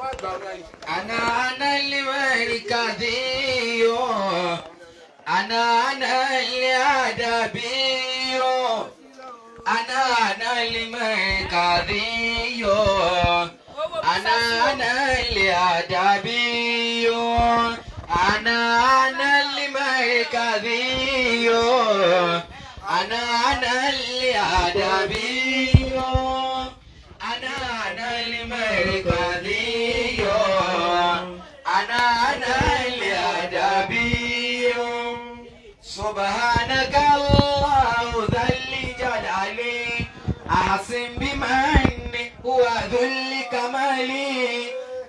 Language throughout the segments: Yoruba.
أنا المركزي أنا الأدبي أنا المركزي أنا الأدبي أنا المركزي أنا الأدبي أنا المركزي أنا الأدبي سبحانك الله ذا الجلال أحسن بمن هو ذو الكمال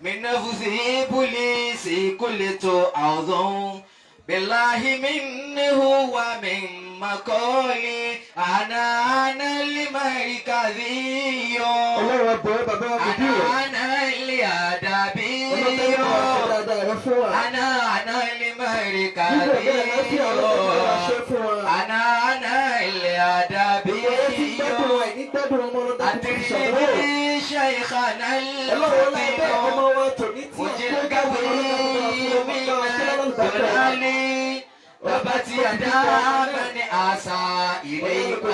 من نفسه بوليس كل أعظم بالله منه ومن مقالي أنا المركزي أنا الأدبي أنا المركزي أنا الأدبي أتريني شيخنا الفقيه وجل قوي من الضلال تبت يدا من أسى إليك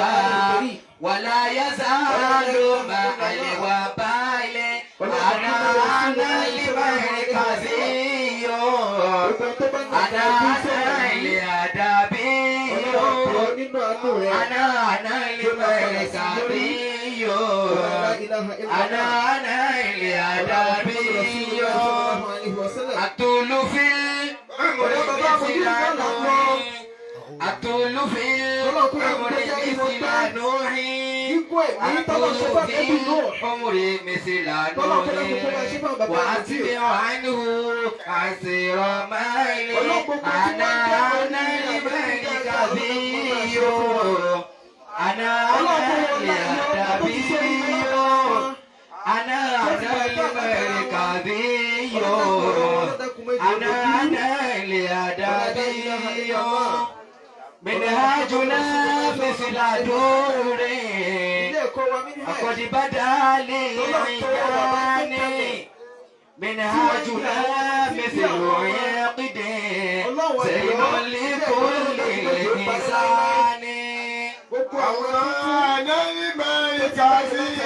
ولا يزال مع الوبال أنا المركزي أنا الأدبي أنا المركزي أنا الأدبي أطول في العمر مثل أطول في العمر مثل نوحي أطول في العمر مثل نوحي وأتبع عنه عسير مالي أنا المركزي أنا الأدبي أنا المركزي أنا الأدبي منهاجنا مثل دوري وقد بدا للعيان منهاجنا مثل عقد زين لكل الإنسان أنا المركزي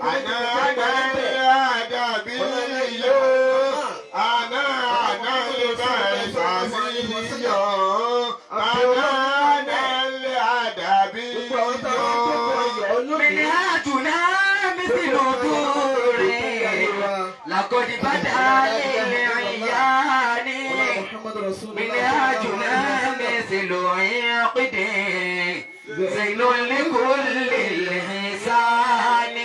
أنا الأدبي أنا المركزي أنا الأدبي منهاجنا مثل دوري لقد بدا للعيان منهاجنا مثل عقد زين لكل الإنسان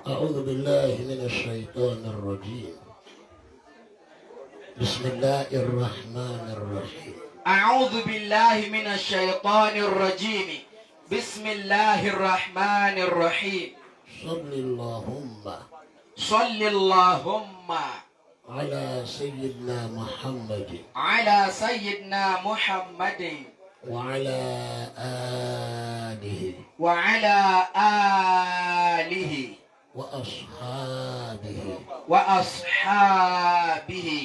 أعوذ بالله من الشيطان الرجيم بسم الله الرحمن الرحيم أعوذ بالله من الشيطان الرجيم بسم الله الرحمن الرحيم صل اللهم على سيدنا محمد وعلى آله وأصحابه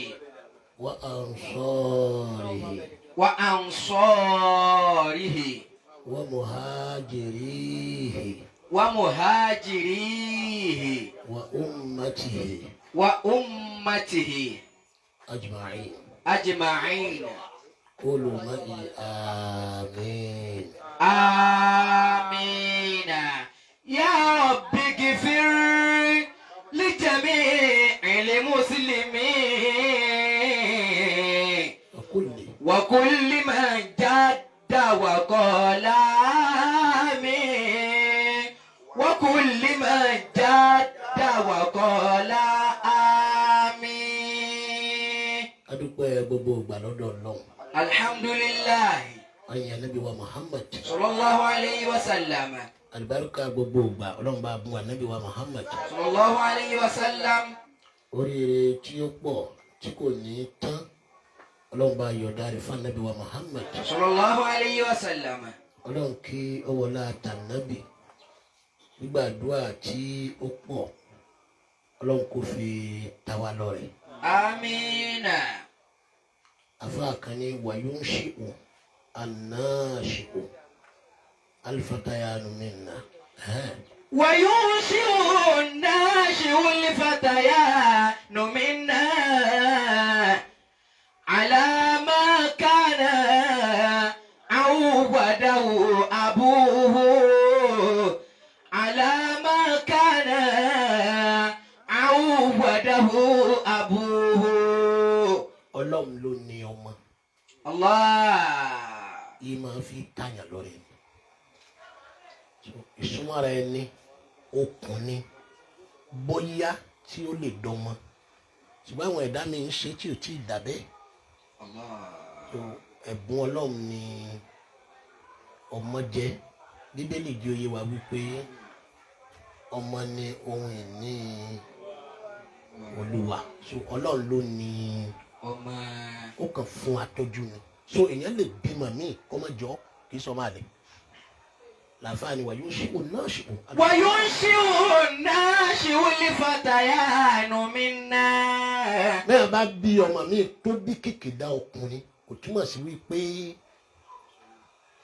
وأنصاره ومهاجريه وأمته أجمعين قولوا معي آمين آمين يا رب اغفر لجميع المسلمين وكل من جد وقال آمين وكل من جد وقال آمين adúpẹ́ gbogbo ìgbà lọ́dọ̀ Ọlọ́run. alhamdulillahi. ayé Ànábì wa Muhammad. sallallahu alayhi wa sallam. alibarika gbogbo ìgbà Ọlọ́run bá bùn Ànábì wa Muhammad. sallallahu alayhi wa sallam. oríire tí ó pọ̀ tí kò ní tán Ọlọ́run bá yọ̀ọ̀da rẹ̀ fún Ànábì wa Muhammad. sallallahu alayhi wa sallam. Ọlọ́run kí ó wọlá àtànábì gbígbàdúrà tí ó pọ̀ ọlọ́run kò fi ta wá lọ́rẹ. آمين. àfáà kan ní wayunshi'u an-nashi'u al-fatayanu minna. وينشئ الناشئ الفتيان منا على ما كان عوده أبوه على ما كان عوده أبوه. ọlọ́run ló ní ọmọ الله. yìí máa fi tàyàn lọ́rẹ ni. ìsúnmọ́ra ẹni okùn ni bóyá tí ó lè dánmọ́ ṣùgbọ́n àwọn ẹ̀dá mi ń ṣe tí ò tí ì dà bẹ́ẹ̀. ẹ̀bùn ọlọ́run ni ọmọ jẹ́. bíbélì jẹ́ oyé wa wípé ọmọ ni ohun ìní olúwa so ọlọ́run ló ní ọmọ. ó kàn fún atọ́jú ni so èèyàn lè bímọ míì kọ́mọ́jọ́ kì í sọ máa lè làǹfààní wa yóò ṣe òun náà ṣe òun. وينشئ الناشئ الفتيان منا. bẹ́ẹ̀ bá bí ọmọ mi tó bí kìkìdá ọkùnrin kò túmọ̀ sí wípé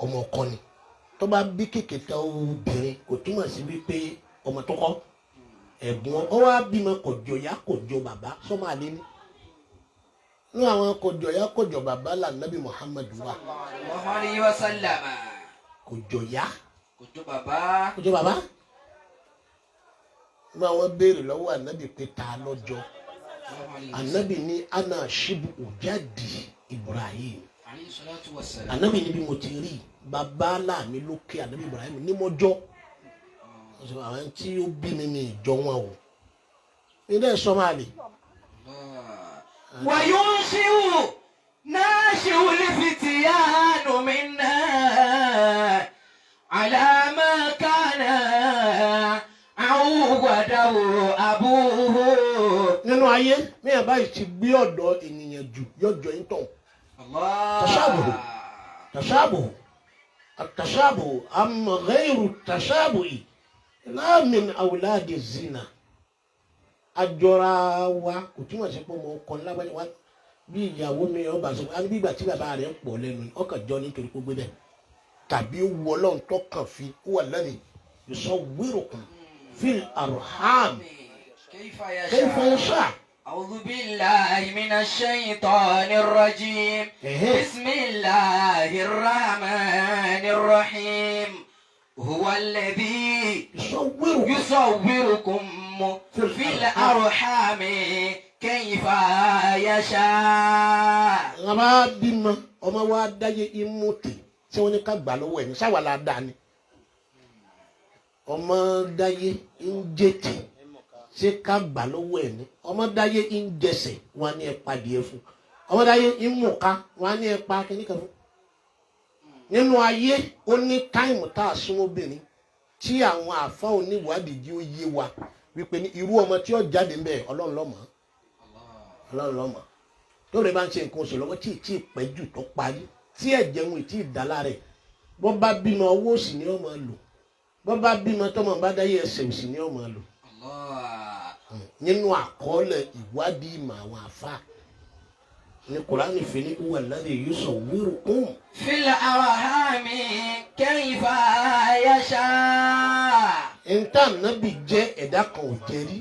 ọmọ ọkọ ni tó bá bí kìkìdá obìnrin kò túmọ̀ sí wípé ọmọ tó kọ́ ẹ̀gbọ́n ọ wá bímọ kọjọ ya kọjọ bàbá sọmọ àlè ni ní àwọn kọjọ ya kọjọ bàbá là nàbí Muhammad wa sallallahu alayhi wa sallam. kọjọ ya kọjọ bàbá. kọjọ bàbá ní àwọn béèrè lọ́wọ́ ànábì pé ta lọ́jọ́ ànábì ní ana shibu ujadi Ibrahim alayhi salatu wa salam. ànábì ní bí mo ti rí bàbá láàmì lókè ànábì Ibrahim ní mọ́jọ́ àwọn tí ó bí mi ní ìjọ wọn o ilé ẹ̀ṣọ́ máa lè. وينشئ ناشئ الفتيان منا على ما كان عوده أبوه. nínú ayé mẹ́yàn báyìí ti gbé ọ̀dọ̀ ènìyàn jù yọjọ́ yín tán. الله. tashabuhu amma ghayru tashabuhi la min awladi zina. àjọra wa kò túmọ̀ sí pé ọmọ ọkọ lágbájá wa bí ìyàwó mi ọba sọ wá bí ìgbà tí bàbá rẹ̀ pọ̀ lẹ́nu ọkàn jọ nítorí pé gbé bẹ́ẹ̀ tàbí ó wọ ọlọ́run tó kàn fi ó wà lẹ́nu yusawwirukum fil arham kayfa yasha. أعوذ بالله من الشيطان الرجيم. بسم الله الرحمن الرحيم. هو الذي يصوركم في الأرحام كيف يشاء. Àmà bímọ ọmọ wa dáyé imúti tí wọ́n ní ká gbà lọ́wọ́ ẹ̀ ní sáwàlá dá ni. Ọmọ dáyé ń jẹ́tì ṣé ká gbà lọ́wọ́ ẹ̀ ní. Ọmọ dáyé ń jẹsẹ̀ wọn ní ẹ pa díẹ̀ fún. Ọmọ dáyé ń mùká wọn ní ẹ pa kíníkan fún. Nínú ayé ó ní táìmù tá a sún obìnrin tí àwọn àfa oníwádìí jí ó yé wa wípé ní irú ọmọ tí ó jáde ń bẹ Ọlọ́run ló mọ̀ Ọlọ́run ló mọ̀ lórí bá ń ṣe nǹkan oṣù lọ́wọ́ tí ì pẹ́ jù tó parí tí ẹ̀jẹ̀ wọn tí ì dá lára ẹ̀ bọ́ bá bímọ owó òsì ni ó máa lò bọ́ bá bímọ tọ́mọ bá dáyé ẹsẹ̀ òsì ni ó máa lò nínú àkọọ́lẹ̀ ìwádìí ìmọ̀ àwọn àfa ní Kùránì fi ní huwa alladhi yusawwirukum fil arhami kayfa yasha. nta nabi jẹ́ ẹ̀dá kan ò jẹ́ rí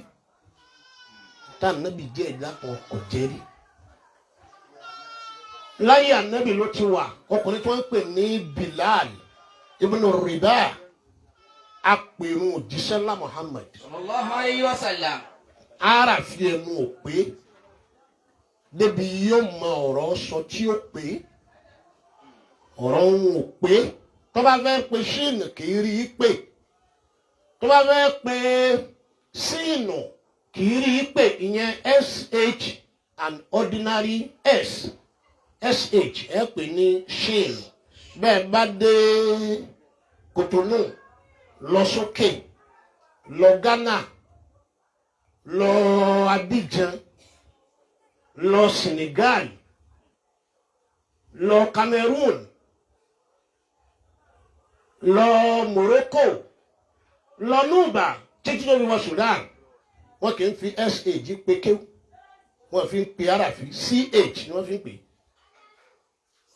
nta nabi jẹ́ ẹ̀dá kan kò jẹ́ rí láyé ànábì ló ti wà ọkùnrin tí wọ́n ń pè ní Bilal ibn Ribah apèrún òjíṣẹ́ ńlá Muhammad sallallahu alayhi wa sallam. ara fi ẹnu ò pé débi yóò mọ ọ̀rọ̀ sọ tí ó pé ọ̀rọ̀ òun ò pé tó bá fẹ́ pe ṣíìnì kì í rí i pé tó bá fẹ́ pe síìnù kì í rí i pé ìyẹn sh and ordinary sh ẹ pè ní ṣíìnì bẹ́ẹ̀ bá dé Kòtónù lọ sókè lọ Ghana lọ Abidjan lọ Senegal lọ Cameroon lọ Morocco lọ́nùbà títí tó fi wọ Sudan wọ́n kì í fi sh pé kéw wọ́n fi ń pe àràfi ch ni wọ́n fi ń pè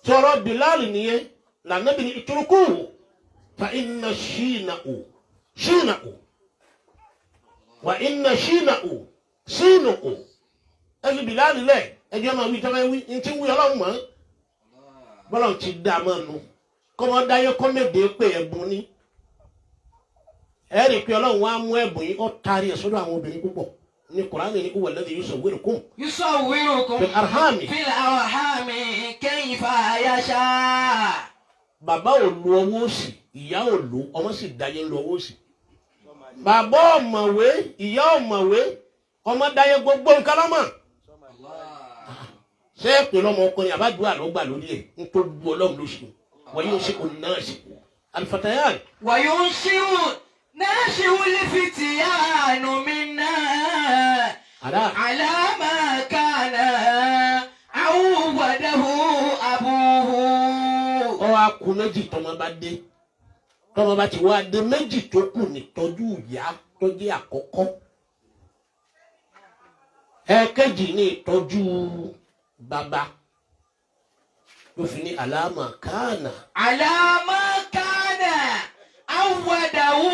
sọ̀rọ̀ Bilal nìyẹn lànàbì ní ìturukú fa inna ṣìnàkù wà inna ṣìnàkù ṣìnàkù ẹ̀fí Bilal lẹ̀ ẹjọ́ máa wí tọ́wọ́ wí ní tí ń wí ọlọ́run mọ́ bọ́lá ti dá a máa nu kọ́mọ dáyé kọ́mẹ́dé pé ẹ̀bùn ni ẹ̀rí pé ọlọ́run wá mú ẹ̀bùn yìí ó taari ẹ̀ sọ́dọ̀ àwọn obìnrin púpọ̀ ní Kùránì ní huwa alladhi yusawwirukum fil arhami kayfa yasha. bàbá ò lu ọwọ́ òsì ìyá ò lu ọmọ sì dáyé lu ọwọ́ òsì bàbá ọ̀mọ̀wé ìyá ọ̀mọ̀wé ọmọ dáyé gbogbo nǹkan lọ́mọ ṣé é pè lọ́mọ ọkùnrin àbádùá ló gbà lórí ẹ̀ nítorí gbogbo ọlọ́run ló ṣe wọ́n yóò ṣe kò náà ṣe alifatayan. وينشئ ناشئ الفتيان منا على ما كان عوده أبوه. ọ wá kú méjì tọmọ bá ti wá dé méjì tó kù nítọ́jú ìyá tó jẹ́ àkọ́kọ́ ẹ̀ẹ̀kejì ní ìtọ́jú bàbá ló fi ní àlámà kánà. àlámà kánà awwadahu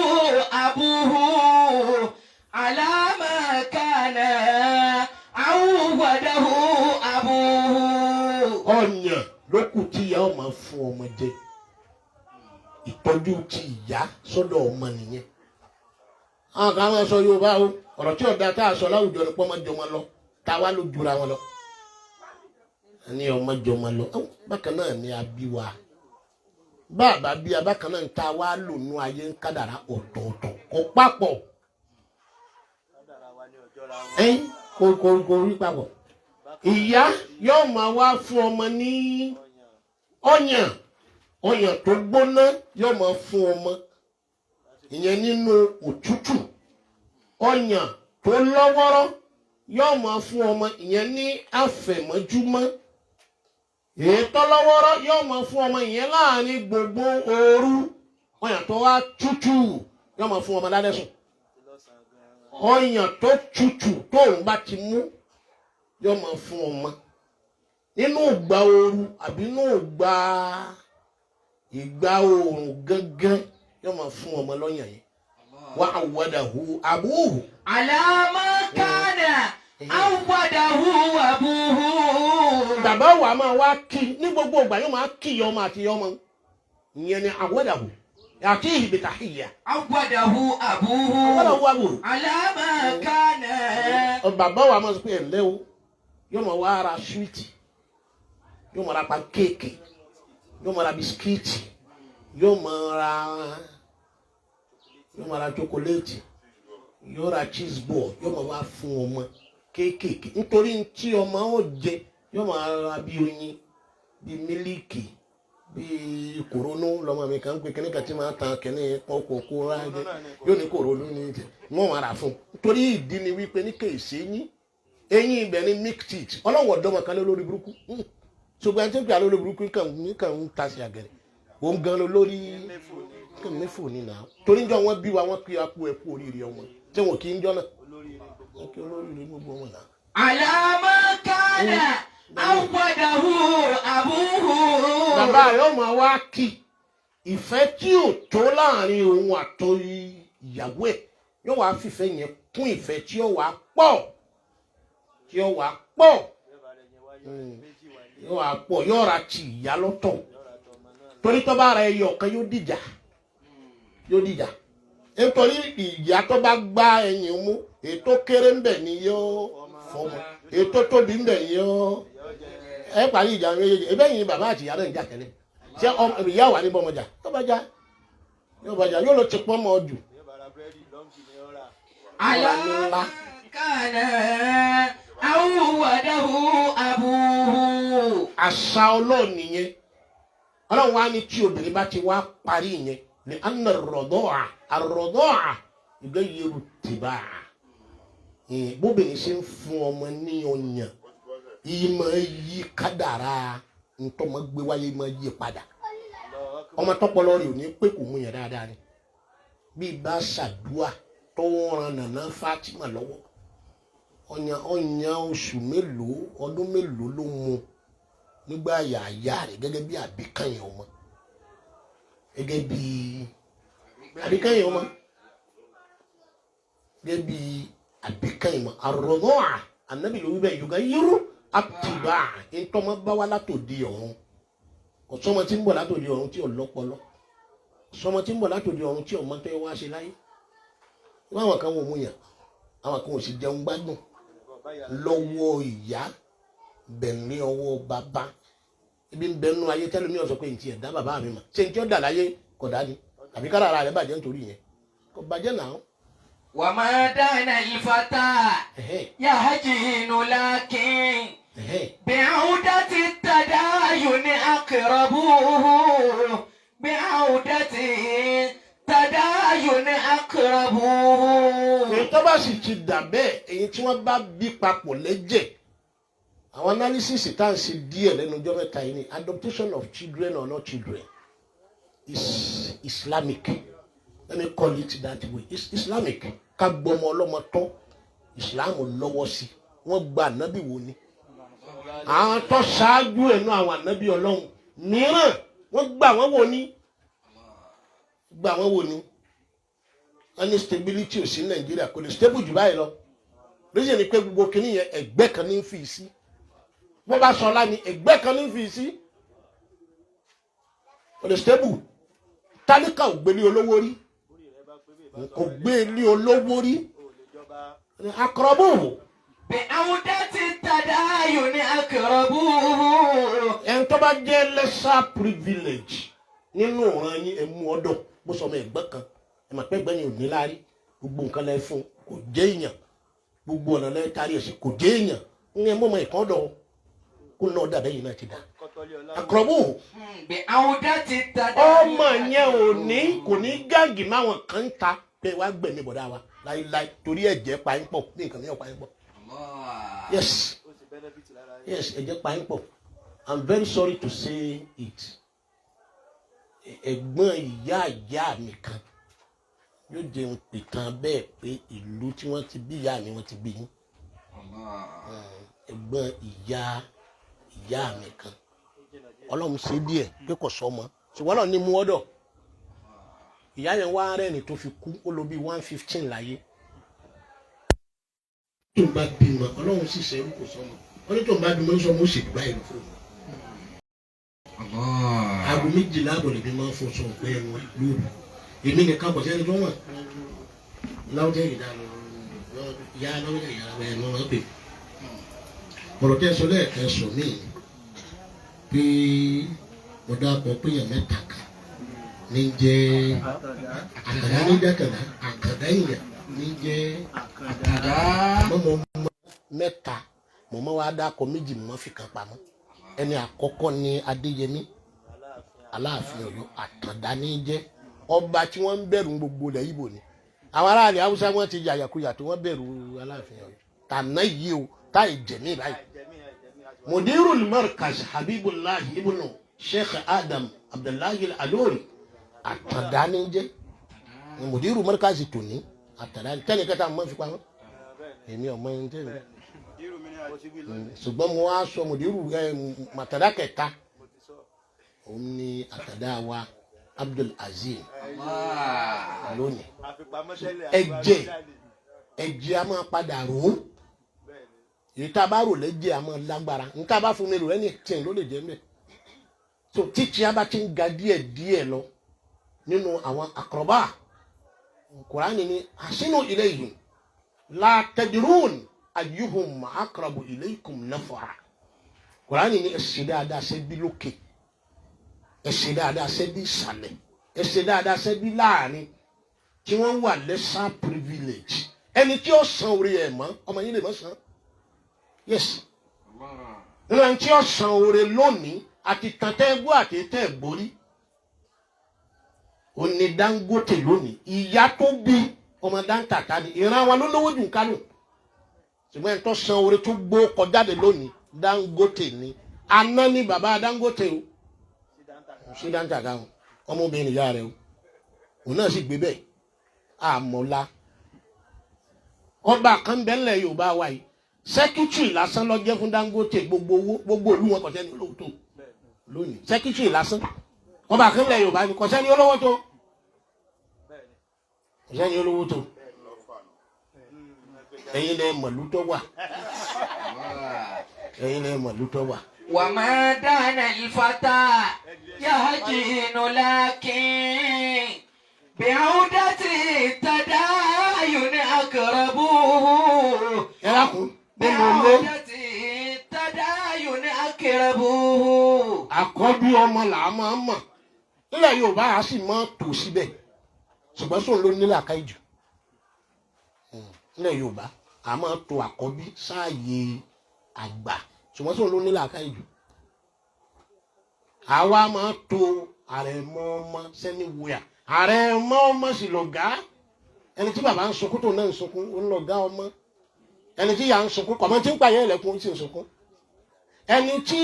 abuhu. àlámà kánà awwadahu abuhu. ọ̀yàn ló kù tí ìyá ọmọ fún ọmọ jẹ ìtọ́jú ti ìyá sọ́dọ̀ ọmọ nìyẹn. àwọn kan máa sọ Yorùbá o ọ̀rọ̀ tí ọ̀dà tá a sọ láwùjọ ni pọ́ máa jọ wọn lọ tá a wá ló jura wọn lọ. ní ọmọ jọ wọn lọ bákan náà ni a bí wa bàbá bí a bákan náà ń ta wá lò nú ayé ń kádàrá ọ̀tọ̀ọ̀tọ̀ kò papọ̀ kò rí papọ̀. ìyá yóò máa wá fún ọmọ ní ọyàn tó gbóná yóò máa fún ọmọ ìyẹn nínú òtútù ọyàn tó lọ́wọ́rọ́ yóò máa fún ọmọ ìyẹn ní àfẹ̀mọ́júmọ́ èyí tó lọ́wọ́rọ́ yóò máa fún ọmọ ìyẹn láàrin gbogbo ooru ọyàn tó wá tútù yóò máa fún ọmọ lálẹ́sùn ọyàn tó tútù tóun bá ti mú yóò máa fún ọmọ nínú ìgbà ooru àbí nínú ìgbà oòrùn gángan yóò máa fún ọmọ lọ́yàn yẹn wà awwadahu abuhu. àlámà kánà awwadahu abuhu. bàbá wa máa wá kí ní gbogbo ìgbà yóò máa kí ọmọ àti ọmọ ìyẹn ni awwadahu àti ìbìtàhìyà. awwadahu abuhu. awwadahu abuhu. àlámà kánà. bàbá wa máa sọ pé ẹ̀lẹ́ o yóò máa wá ra súwìtì yóò máa ra pankéèkì yóò máa ra bisikíìtì yóò máa ra chocolate yóò ra cheese ball yóò máa wá fún ọmọ kéékèèké nítorí tí ọmọ ó jẹ yóò máa ra bí oyin bí mílíkì bí kòrónú lọmọ mi kan pé kíníkà tí máa tan kíní ọkọ̀ rájẹ yóò ní kòrónú ní ìjẹ wọn máa rà fún nítorí ìdí ni wípé ní kèsì eyín ibẹ̀ ní milk teeth ọlọ́wọ́ ọ̀dọ́mọ kan lórí burúkú ṣùgbọ́n ẹni tí ń pè á lórí burúkú kàn ń ta sí àgẹ̀rẹ̀ òun gan lórí mẹ́fò ní nà torí jọ wọn bí wa wọn kí apò ẹ̀kú oríire ọmọ tí wọn kì í jọ náà wọn kí olóríire gbogbo wọn náà. àlámà kánà awwadahu abuhu. bàbá rẹ̀ ọmọ wa kí ìfẹ́ tí ò tó láàrin òun àtọ ìyàwó ẹ̀ yóò wá fìfẹ́ yẹn kún ìfẹ́ tí ó wà pọ̀ yóò wá pọ̀ yóò ra ti ìyá lọ́tọ̀ torí tó bá ra ẹyọ kan yóò dìjà nítorí ìyá tó bá gbá ẹyìn mú ètò kéré ń bẹ̀ ni yóò fọmọ ètò tóbi ń bẹ̀ ni yóò ẹ parí ìjà méjèèjì ebe yìí bàbá àti ìyá náà ń jà tẹ́lẹ̀ ṣé ìyá wà ní bọ́mọjà tó bá já yóò lọ ti pọ́n mọ́ jù. àlámà kánà awwadahu abuhu. àṣà ọlọ́run nìyẹn ọlọ́run wá ní tí obìnrin bá ti wá parí yẹn ní anna àrọ̀dọ́à ìgbẹ́ yẹrù tìbà bóbìnrin ṣe ń fún ọmọ ní ọyàn ìmọ̀ yí kádàrá ntọ́mọ gbé wáyé ìmọ̀ yí padà ọmọ tọpọlọ rẹ̀ ò ní pé kò mú yẹn dáadáa ni bí bá ṣàdúà tó ń ran Nana Fatima lọ́wọ́ ọ̀yàn oṣù mélòó ọdún mélòó ló mú nígbà yàyà rẹ̀ gẹ́gẹ́ bí àbíkẹ́yìn ọmọ gẹ́gẹ́ bí àbíkẹ́yìn ọmọ gẹ́gẹ́ bí àbíkẹ́yìn ọmọ àrọ̀dọ́à ànábì ló wí bẹ́ẹ̀ yorùbá yírú àtìbá ìtọ́mọ bá wá látòdì ọ̀run ọ̀sọ́mọ tí ń bọ̀ látòdì ọ̀run tí ò lọ́pọlọ ọ̀sọ́mọ tí ń bọ̀ látòdì ọ̀run tí ọmọ tó yẹ wá ṣe láyé láwọn kan wọ́n mú yàn àwọn kan ò sì jẹun gbádùn lọ́wọ́ ìyá bẹ̀rẹ̀ ọwọ́ bàbá ibi ń bẹnu ayé tẹ́lẹ̀ mi ò sọ pé ntí ẹ̀dá bàbá mi mà ṣe ntí ó dà láyé kò dá ni àbí kára ara rẹ̀ bàjẹ́ nítorí yẹn kò bàjẹ́ náà. وما دان الفتى يهجين لكن بعودة التداين أقربوه بعودة التداين أقربوه. èyí tó bá sì ti dà bẹ́ẹ̀ èyí tí wọ́n bá bí papọ̀ lẹ́jẹ̀ àwọn analysis tá à ń ṣe díẹ̀ lẹ́nu ọjọ́ mẹ́ta yìí ni adoption of children or not children is Islamic. Let me call it that way. It's Islamic. Ká gbọ́mọ ọlọ́mọ tọ́ Islam lọ́wọ́ sí. Wọ́n gba ànábì wo ni. Àwọn tó ṣáájú ẹ̀nu àwọn ànábì ọlọ́run mìíràn wọ́n gbà wọ́n wò ní. Gbà wọ́n wò ní. Any stability ò sí Nàìjíríà kò lè stable jù báyìí lọ. Reason ni pé gbogbo kìíní yẹn ẹgbẹ́ kan ní fi sí. Wọ́n bá sọ ọlá ni ẹgbẹ́ kan ní fi sí. Kò lè stable. Tálíkà ò gbélé olówó rí. Kò gbé ilé olówó rí akọrọbù. بعودة التداين أقربوه. ẹn tó bá jẹ́ lesser privilege nínú ọ̀ràn yín ẹ mú ọ̀dọ̀ bó sọ ọmọ ẹ̀gbẹ́ kan ẹ mà pé ẹgbẹ́ yẹn ò ní láárí gbogbo nǹkan lẹ fún kò jẹ́ èèyàn gbogbo ọ̀nà lẹ kárí ẹ̀sìn kò jẹ́ èèyàn ń yẹn mọ́ ọmọ ìkan ọ̀dọ̀ kó náà dàbẹ́ yìí náà ti dà akọrọbù. بعودة التداين. ọmọ yẹn ò ní kò ní gáàgì máwọn kan ń ta pé wàá gbẹ̀mí bọ̀dá wa láíláí torí ẹ̀jẹ̀ pa yín pọ̀ bí nǹkan mìíràn pa yín pọ̀. Yes, ẹ̀jẹ̀ pa yín pọ̀. I'm very sorry to say it. Ẹ̀gbọ́n ìyá mi kan yóò jẹun pìtàn bẹ́ẹ̀ pé ìlú tí wọ́n ti bí ìyá mi wọ́n ti bí yín. Ẹ̀gbọ́n ìyá mi kan Ọlọ́run ṣe díẹ̀ pé kò sọ́mọ ṣùgbọ́n náà ní mú ọ̀dọ̀ ìyá yẹn wá rẹ́ni tó fi kú ó lò bí 115 láyé. tó bá bímọ Ọlọ́run sì ṣe kò sọ́mọ wọ́n ní tó bá bímọ sọ́mọ ó sì gbá ìlú fún mi. aago 12 àbọ̀ lèmi máa ń fún sọ pé ẹnu lóru èmi nìkan kò sẹ́ni tó wọ̀n láwùjọ ìdáná ìyá láwùjọ ìyá ẹ̀ lọ́wọ́ pè ọ̀rọ̀ tẹ́ sọ lẹ́ẹ̀kan sọ mí pé mo dápọ̀ pé èèyàn mẹ́ta kan ní jẹ́ àkàdá ní dákàdá àkàdá èèyàn ní jẹ́ àkàdá mọ́mọ́ mẹ́ta mọ́mọ́ wa dákọ̀ méjì mọ́ fi kan pamọ́ ẹni àkọ́kọ́ ní Adéyẹmí Aláàfin Ọ̀yọ́ Àtàndá ní jẹ́ ọba tí wọ́n ń bẹ̀rù gbogbo ilẹ̀ Ìgbò ni àwọn aráàlú Haúsá wọn ti yàyàkuyà tó wọ́n bẹ̀rù Aláàfin Ọ̀yọ́ tànà yìí o táì jẹ̀mí báyìí. Mudirul Markaz Habibullah ibnu Sheikh Adam Abdullahi Alori Àtàndá ní jẹ́ Mudirul Markaz tòní Àtàndá tẹ́lẹ̀ kẹta mọ́ fi pamọ́ èmi ọmọ ẹni tẹ́lẹ̀ ṣùgbọ́n mo wá sọ Mudiru Àtàndá kẹta òun ni Àtàndá wa Abdul Azim lónìí ẹ̀jẹ̀ a máa padà rò ó èyí tá a bá rò lẹ́jẹ̀ a máa lágbára ní tá a bá fún mi rò ẹni tí ló lè jẹ́ mẹ́ so títí a bá ti ń ga díẹ̀ lọ nínú àwọn àkọ́rọ́bà Kùránì ni àṣínú ilayhim la tadrun ayyuhum aqrabu ilaykum nafa'a Kùránì ni ẹ̀sìn dáadáa ṣe bí lókè ẹ̀sìn dáadáa ṣe bí ìsàlẹ̀ ẹ̀sìn dáadáa ṣe bí láàrin tí wọ́n wà lesser privilege ẹni tí ó san orí ẹ̀ mọ́ ọmọ yìí lè mọ́ san yes nínú ẹni tí ó san orí lónìí àti tàntẹ́gbó àti tẹ́gbórí òní Dangote lónìí ìyá tó bí ọmọ dáńtàtà ni ìran wọn ló lówó jù kánò ṣùgbọ́n ẹni tó san orí tó gbó kọjáde lónìí Dangote ni àná ni bàbá Dangote o sí dáńtàtà o ọmọbìnrin ìyá rẹ o òun náà sì gbé bẹ́ẹ̀ àmọ́lá ọba kan bẹ́lẹ̀ Yorùbá wa yìí sẹ́kítírì lásán ló jẹ́ fún Dangote gbogbo owó gbogbo olú wọn kò sẹ́ni olówó tó lónìí sẹ́kítírì lásán ọba kan bẹ́lẹ̀ Yorùbá ni kò sẹ́ni olówó tó kò sẹ́ni olówó tó ẹ̀yin lẹ mọ̀lú tó wà ẹ̀yin lẹ mọ̀lú tó wà. وما دان الفتى يهجين لكن بعودة التداين أقربوه ẹ dákun nínú ilé بعودة التداين أقربوه. àkọ́bí ọmọ là á máa mọ̀ nílẹ̀ Yorùbá a sì máa tò síbẹ̀ ṣùgbọ́n sóun ló nílẹ̀ àkáìjù nílẹ̀ Yorùbá a máa tò àkọ́bí sáàyè àgbà ṣùgbọ́n sóun ló nílẹ̀ àkáìjù àwa máa tò àrẹ̀mọ ọmọ sẹ́ni wúyà àrẹ̀mọ ọmọ sì lọ̀gá ẹni tí bàbá ń sunkún tó náà ń sunkún ó ń lọ̀gá ọmọ ẹni tí ìyá ń sunkún kọ̀mọ́ tí ń pààyàn ẹlẹ́kùn ó sì ń sunkún ẹni tí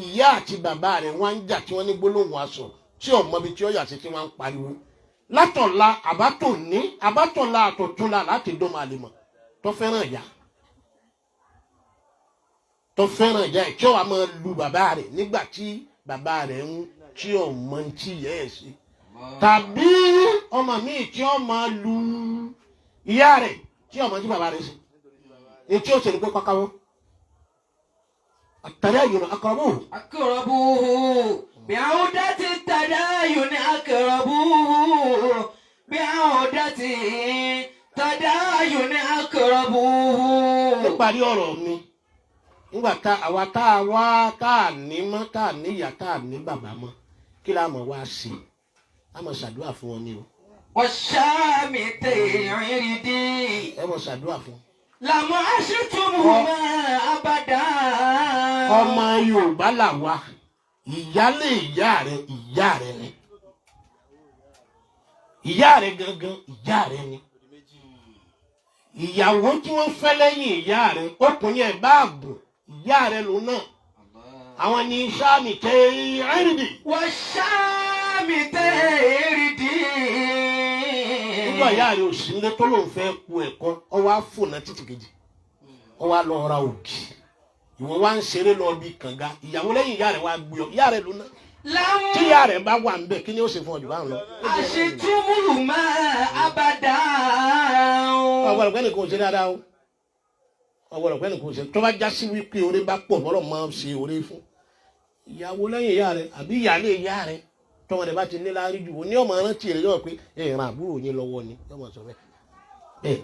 ìyá àti bàbá rẹ̀ wọ́n ń jà tí wọ́n ní gbólóhùn aṣọ tí ọmọ bíi tí ó yà sí tí wọ́n ń pariwo látọ̀la àbátọ̀la àtọ̀túnla láti dọ́mọ àlèmọ̀ tó fẹ́ràn ìyá ẹ̀ tí ó wà máa lu bàbá rẹ̀ nígbà tí bàbá rẹ̀ ń tí ọmọ tí ìyá ẹ̀ sí tàbí ọmọ míì tí ó máa lu ìyá rẹ̀ tí ọmọ tí bàbá rẹ̀ sí etí ó ṣe ní pé pákáwọ́. التداين أقربوه بعودة التداين أقربوه بعودة التداين أقربوه. níparí ọ̀rọ̀ mi nígbà tá àwa tá a wá tá a ní mọ́ tá a níyà tá a ní bàbá mọ́ kí la mọ̀ wá sí i a mọ̀ ṣàdúrà fún wọn ni o. والشامتين عردي ẹ mọ̀ ṣàdúrà fún wọn. لم أشتمهما أبدا. ọmọ Yorùbá là wá ìyálé ìyá rẹ ni ìyá rẹ gangan ìyá rẹ ni ìyàwó tí wọ́n fẹ́ lẹ́yìn ìyá rẹ ọkùnrin ẹ̀ bá gùn ìyá rẹ lòun náà àwọn ní sáàmì tẹ ẹrìndì. والشامتين عردي. nígbà ìyá rẹ ò sí nílé tó lóun fẹ́ ku ẹ̀kọ́ ọwọ́ àfònà títí kejì ọwọ́ àlọ́ ra ògì ìwọ wá ń ṣeré lọ bí kànga ìyàwó lẹ́yìn ìyá rẹ̀ wá gbé ọ ìyá rẹ̀ lóná tí ìyá rẹ̀ bá wà níbẹ̀ kí ni ó ṣe fún ọjọ́ báwọn lọ. أشتمهما أبدا. ọgbọ́dọ̀ pẹ́ nìkan ò ṣe dáadáa o ọgbọ́dọ̀ pẹ́ nìkan ò ṣe tó bá já sí wípé orí bá pọ̀ bọ́lọ̀ máa ń ṣe orí fún ìyàwó lẹ́yìn ìyá rẹ̀ àbí ìyálé ìyá rẹ̀ tọ́wọ́n rẹ̀ bá ti ní láárí jù ní ọmọ rántí rẹ̀ yọ̀ pé ìran àbúrò yín lọ́wọ́ ni yọ̀mọ̀ sọ bẹ́ẹ̀.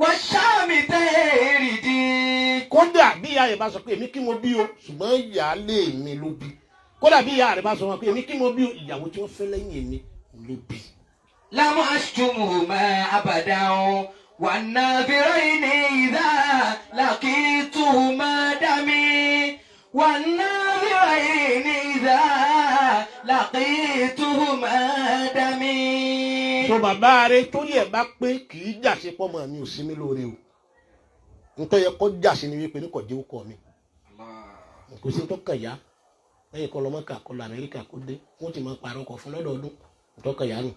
والشامتين عردي. kódà bí ìyá rẹ̀ bá sọ pé èmi kí mo bí o ṣùgbọ́n ìyálé mi ló bí kódà bí ìyá rẹ̀ bá sọ pé èmi kí mo bí o ìyàwó tí wọ́n fẹ́ lẹ́yìn mi ló bí. لم أشتمهما أبدا والنافرين إذا لقيتهما دمي والنافرين إذا لقيتهما دمي. tó bàbá rẹ̀ torí ẹ̀ bá pé kì í jà sí pọ́mọ mi ò sí mi lóore o nítorí yẹ kó jà sí ni wípé ní kò jẹ́ òkọ mi kò sí tó kàn yá lẹ́yìn kọ́ lọ́mọ́kà kọ́ lọ Amẹ́ríkà kó dé wọ́n ti máa parọ́ kọ̀ fún lọ́dọọdún tó kàn yá nù.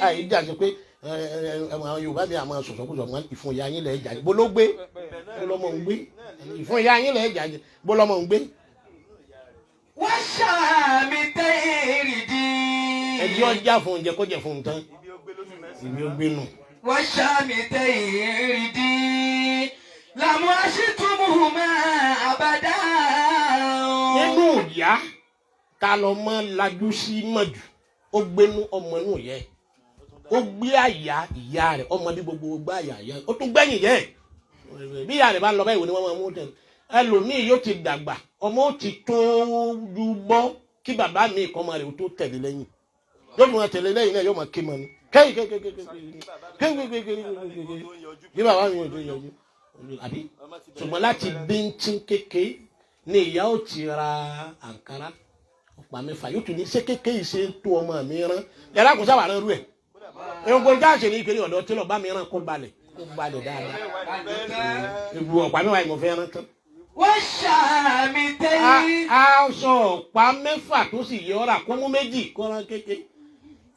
àyè jà sí pé àwọn Yorùbá mi àmọ́ sọ̀sọ́kùsọ̀ mọ́ ìfún ìyá yín lẹ̀ jà bó ló gbé bó lọ́mọ ń gbé ìfún ìyá yín lẹ̀ jà bó lọ́mọ ń gbé. والشامتين عردي. ẹjọ́ ọjà fún oúnjẹ kó jẹ fún un tán ibi ó gbé nù. والشامتين عردي. لم أشتمهما أبدا. nínú ìyá ta lọ mọ lajú sí mọ̀jù ó gbénú ọmọ inú yẹ ó gbé àyà ìyá rẹ̀ ọmọ bí gbogbo gbá àyà ìyá ó tún gbẹ̀yìn yẹ bí ìyá rẹ̀ bá lọ báyìí wò ni wọ́n máa mú tẹ̀lé ẹlòmíì yóò ti dàgbà ọmọ ó ti tó ju bọ́ kí bàbá mi ìkọ́mọ rẹ̀ ó tó tẹ̀lé lẹ́yìn yóò mọ tẹ̀lé lẹ́yìn náà yóò mọ kí mọ ni kéyì bí bàbá mi ò tó yọjú àbí ṣùgbọ́n láti bíntín kékeré ni ìyá ó ti ra àǹkárá ọ̀pá mẹ́fà yóò tún ní ṣé kékeré ṣe ń tó ọmọ mi rán yàrá kò sábà rán rú ẹ̀ ẹ̀rọ jáàṣe ní ìpínlẹ̀ ọ̀dọ́ tí lọ́ọ́ bá mi rán kó balẹ̀ dáadáa ìbú ọ̀pá mẹ́wàá ìmọ̀ fẹ́ rán tán. والشامتين. aṣọ ọ̀pá mẹ́fà tó sì yẹ ọ́ra kó mú méjì kó rán kékeré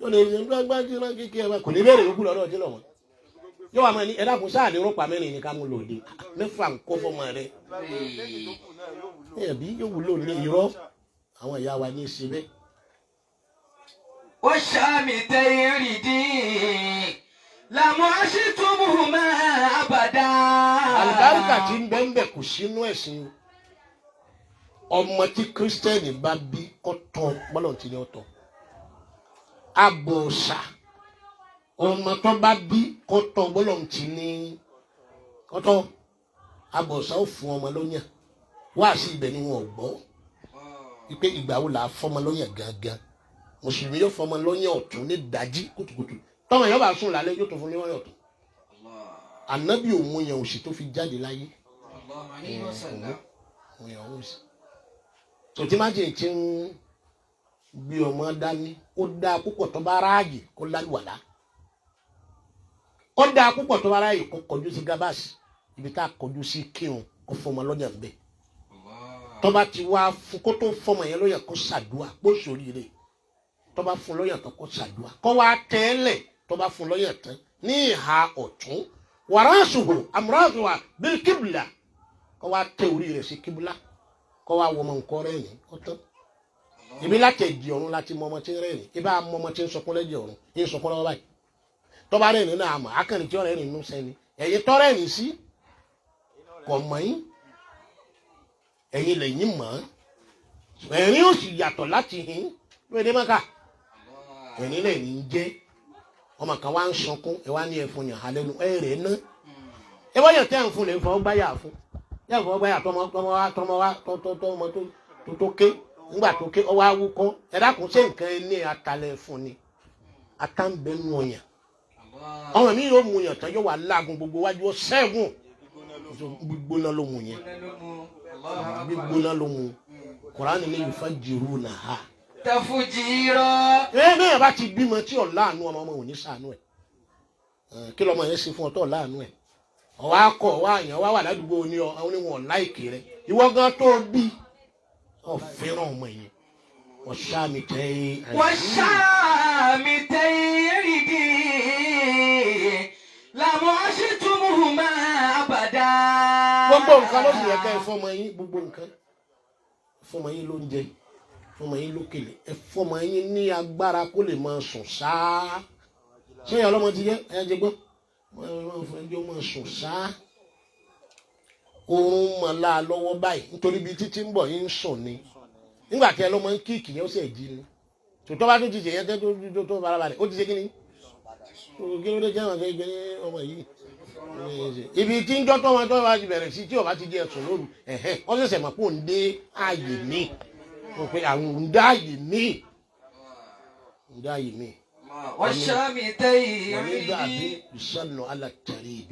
ó lè ṣe gbágbá tí wọ́n kékeré ẹ̀ kò ní bẹ̀rẹ̀ yókù lọ́dọ̀ tí lọ́wọ́ yóò wá máa ní ẹ̀dá kò sáà lè rọ́pà mẹ́rin ní ká mú lòdì 6 ń kó fọmọ rẹ̀ ẹ̀bí yóò wúlò ní irọ́ àwọn ìyá wa ní í ṣe bẹ́ẹ̀. والشامتين ردي لمعشتمهما أبدا. àlùbáríkà tí ń bẹ́ẹ̀ bẹ́ẹ̀ kò sínú ẹ̀sìn ọmọ tí kírísítẹ́nì bá bí kọ́tọ́ bọ́lọ̀ tí ni ọ̀tọ̀ abọ̀ọ̀sà ọmọ tó bá bí kọ́tọ́ bọ́lọ̀ tí ni ọ̀tọ̀ abọ̀ọ̀sà ó fún ọmọ lọ́yàn wá sí ibẹ̀ ni wọn ò gbọ́ wípé ìgbà wo là á fọmọ lọ́yàn gangan mùsùlùmí yóò fọmọ lọ́yàn ọ̀tún ní dájí kùtùkùtù tọ́mọ yóò bá sùn lálẹ́ yóò tó fún lọ́yàn ọ̀tún ànábì òun yẹn òsì tó fi jáde láyé òun yẹn òun sì tòtí má jẹ́ ti ń gbé ọmọ dání ó dáa púpọ̀ tó bá ráàyè kó lálùwàlá ó dáa púpọ̀ tó bá ráàyè kó kọjú sí gábàsì ibi tá a kọjú sí kírun kó fọmọ lọ́yàn ń bẹ̀ tó bá ti wá fún kó tó fọmọ yẹn lọ́yàn kó ṣàdúà kó sóríire tó bá fún lọ́yàn tán kó ṣàdúà kó wá tẹ́lẹ̀ tó bá fún lọ́yàn tán ní ìhà ọ̀tún wàràṣùhù àmúráṣùwà bíi kíbùlà kó wá tẹ orí rẹ̀ sí kíbùlà kó wá wọ ọmọ nǹkan rẹ̀ ní ọ̀tán ibi láti ẹ̀jì ọ̀run láti mọ ọmọ tí ń rẹ̀ ní ibà mọ ọmọ tí ń sọkún lẹ́jì ọ̀run ń sọkún lọ́wọ́ báyìí tó bá rẹ̀ ní náà àmọ́ akẹ́ni tí ọ̀rẹ́ rẹ̀ nínú sẹ́ni ẹ̀yin tọ́rẹ́ ní sí kọ̀ mọ́ yín ẹ̀yin lẹ́yìn mọ́ ẹ̀rín ò sì yàtọ̀ láti hin lóde mọ́ká ẹ̀rín lẹ́yìn jẹ́ ọmọ kan wá ń sọkún ẹ wá ní ẹ̀fọn yàn hálẹ́nu ẹ̀ rẹ̀ ná ẹ wá yàn tẹ́ ẹ̀ ń fún lè fọ́ gbáyà fún yà fọ́ gbáyà tọmọ tó ké ńgbà tó ké ọwọ́ awúkọ́ ẹ dákun ṣé nǹkan ẹ ní atalẹ̀ fún ni ata ń bẹ nù ọyàn ọmọ mi yóò mú yàn tán yóò wà láàgùn gbogbo wájú ọ̀sẹ́gun gbígbóná ló mú yẹn gbígbóná ló mú Kùránì ní yufajjirūnaha tafujira. bẹ́ẹ̀ bá ti bímọ tí ọ̀ láàánú ọmọ ò ní ṣàánú ẹ̀ kí lọ́mọ yẹn ṣe fún ọ tó láàánú ẹ̀ ọwọ́ akọ ọwọ́ àyàn wá wà ládùúgbò ní ọ àwọn oníwọ̀n láìkè rẹ ìwọ gan tó bí ọ fẹ́ràn ọmọ yẹn والشامتين ردي لمعشتمهما أبدا. gbogbo nǹkan ló sì yẹ ká ẹ fọmọ yín gbogbo nǹkan fọmọ yín ló ń jẹ fọmọ yín lókèlè ẹ fọmọ yín ní agbára kó lè máa sùn sáá ṣé ìyá ọlọ́mọ ti yẹ ẹ jẹ gbọ́ fún ẹjọ́ máa sùn sáá oorun mọ̀ láà lọ́wọ́ báyìí nítorí bí títí ń bọ̀ yín ń sùn ni nígbà tí ẹ lọ́mọ ń kíìkì yẹn ó sì jí ni tòótọ́ bá tó ti ṣe yẹn tó farabalẹ̀ ó ti ṣe kí ni kí ló dé jẹ́ àwọn akẹ́kẹ́ ní ọmọ yìí ibi tí ń jọ́tọ́ wọn tó wá ti bẹ̀rẹ̀ sí tí ọba ti jẹ́ ẹ̀sùn lóru wọ́n ṣẹ̀ṣẹ̀ mọ̀ pé òun dé ààyè mi wọ́n pe àwọn òun dá ààyè mi òun dá ààyè mi. والشامتين ومن ذهب ردي يسن على التريب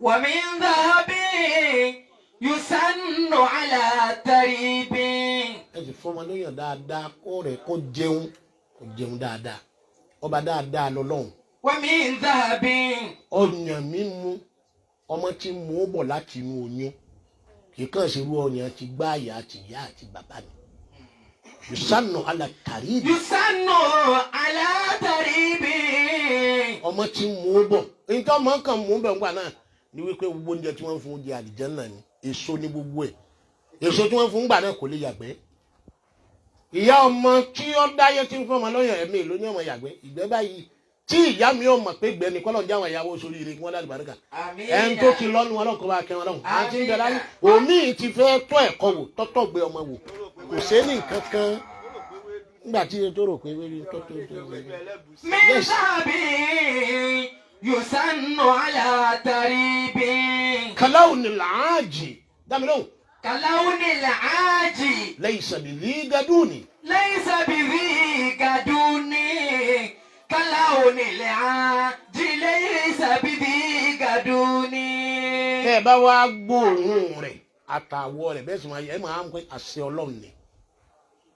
ومن ذهب يسن على تريب. ẹ sì fọmọ lóyún dáadáa kó rẹ̀ kó jẹun dáadáa ọba dáadáa lọ́lọ́run. ومن ذهب ọyàn mímu ọmọ tí mú ó bọ̀ láti inú oyún kì í kàn sí irú ọyàn ti gbá àyà àti ìyá àti bàbá mi. yusannu ala taribi. يسن على تريب. ọmọ tí mú ó bọ̀ èyí tó máa ń kàn mú bẹ̀ ńgbà náà ni wípé gbogbo oúnjẹ tí wọ́n fún oúnjẹ àlìjánnà ni èso ní gbogbo ẹ̀ èso tí wọ́n fún gbà náà kò lè yàgbẹ́. ìyá ọmọ tí ó dáyé tí ń fún ọmọ lọ́yàn ẹ̀mí ló ní ọmọ yàgbẹ́ ìgbẹ́ báyìí tí ìyá mi ò mọ̀ pé gbẹ́ni kọ́lọ̀ ń jáwọn ìyàwó sórí ire kí wọ́n dá àlùbáríkà ẹni tó ti lọ́nu ọlọ́kọ̀ bá kẹ́ wọn lọ́hùn àti ń bẹ̀rẹ̀ omi ti fẹ́ tọ́ ẹ̀kọ́ wò tọ́tọ́ gbé ọmọ wò kò sẹ́ni kankan nígbà tí tó rò pé tọ́tọ́ من ذهب يسن على تريب. kàláwù ni làájì dámi lóhùn كلون العاجي laysa bidhi gaduni ليس بذي قدوني. كلون العاجي ليس بذي قدوني. ẹ bá wá gbóòórùn rẹ̀ àtàwọ̀ rẹ̀ bẹ́ẹ̀ sì máa yẹ ẹ máa ń pẹ́ àṣẹ ọlọ́run ni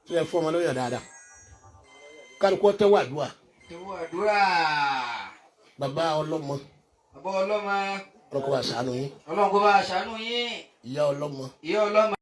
tí ẹ fọ́ ọmọ lóyún dáadáa kálukú tẹ́wọ́ àdúrà tẹ́wọ́ àdúrà. bàbá ọlọ́mọ bàbá ọlọ́mọ ọlọ́kọ̀ bá ṣàánú yín ọlọ́run kó bá a ṣàánú yín. ìyá ọlọ́mọ ìyá ọlọ́mọ.